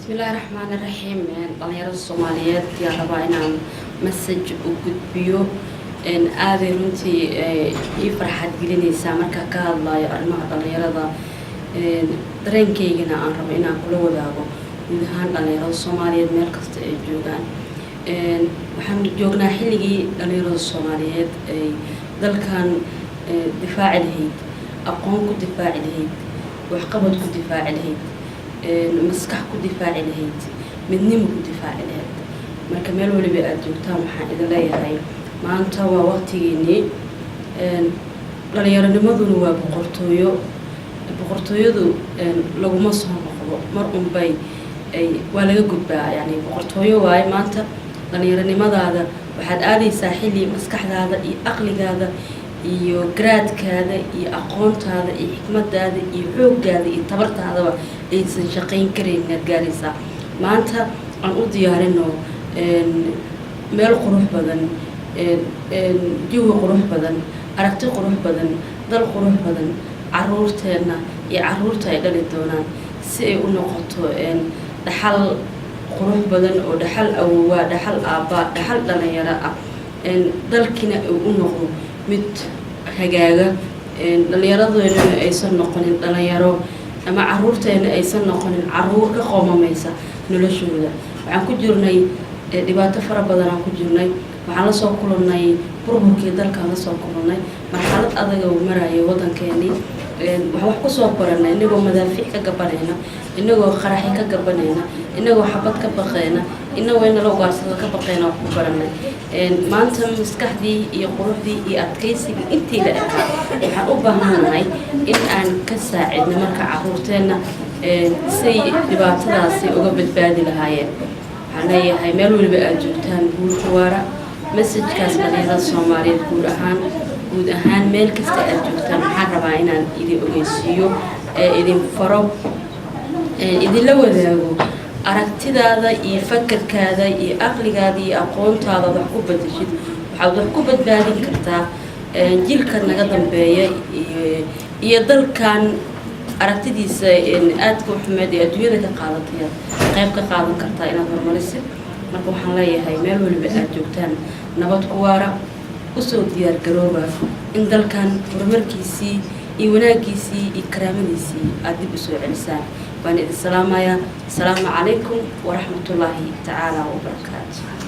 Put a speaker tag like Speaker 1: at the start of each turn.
Speaker 1: بسم الله الرحمن الرحيم. dhalinyarada Soomaaliyeed yaa rabaa inaan message u gudbiyo aad runtii ii farxad gelinaysa marka ka hadlayo arrimaha dhalinyarada dareenkaygana aan rabo inaan kula wadaago guud ahaan dhalinyarada Soomaaliyeed meel kasta ay joogaan. waxaan joognaa xilligii dhalinyarada Soomaaliyeed ay dalkan difaaci lahayd, aqoon ku difaaci lahayd, waxqabad ku difaaci lahayd, maskax ku difaaci lahayd, midnimo ku difaaci lahayd. marka meel waliba aad joogtaan waxaan idin leeyahay maanta waa waqtigeennii. dhalinyaranimaduna waa boqortooyadu laguma soo noqdo mar unbay waa laga gudbaa, yani boqortooyo waaye maanta. dhalinyaranimadaada waxaad aadaysaa xilli maskaxdaada iyo aqligaada iyo garaadkaada iyo aqoontaada iyo xikmadaada iyo xooggaada iyo tabartaadaba aysan shaqayn karayn inaad gaaraysaa. maanta aan u diyaarino meel qurux badan, jawi qurux badan, aragti qurux badan, dal qurux badan, caruurteena iyo caruurta ay dhali doonaan si ay u noqoto dhaxal qurux badan oo dhaxal awowaa, dhaxal aabbaa, dhaxal dhalinyaro ah. dalkina uu u noqdo mid hagaaga. dhalinyaradeenna aysan noqonin dhalinyaro ama caruurteena aysan noqonin caruur ka qoomamaysa noloshooda. waxaan ku jirnay dhibaato fara badan aan ku jirnay. waxaan la soo kulannay burburkii dalkaan la soo kulannay, marxalad adag oo maraya waddankeennii. waxaan wax ku soo baranay inagoo madaafiic ka gabanayna, inagoo qaraxi ka gabanayna, inagoo xabad ka baqayna, inagoo in la ugaarsado ka baqayna wax ku baranay. maanta maskaxdii iyo quruxdii iyo adkaysigii intii la ekaa waxaan u baahanahay in aan ka saacidno marka caruurteenna say dhibaatadaasi uga badbaadi lahaayeen. waxaan leeyahay meel waliba aad joogtaan guulka waara. messagekaas dhalinyarada Soomaaliyeed guud ahaan meel kasta aad joogtaan waxaan rabaa inaan idin ogeysiiyo, idin faro, idinla wadaago aragtidaada iyo fakarkaada iyo aqligaada iyo aqoontaada wax ku badashid. waxaad wax ku badbaadin kartaa jilka naga dambeeya iyo dalkan aragtidiisa aadka u xumeed ee adduunyada ka qaadatay qayb ka qaadan kartaa inaad horumarisid. marka waxaan leeyahay meel waliba aad joogtaan nabad ku waara, usoo diyaar garooba in dalkan horumarkiisii iyo wanaagiisii iyo karaamadiisii aad dib usoo celisaan. waan idin salaamayaa. asalaamu calaykum waraxmatullaahi tacaala wabarakaatu.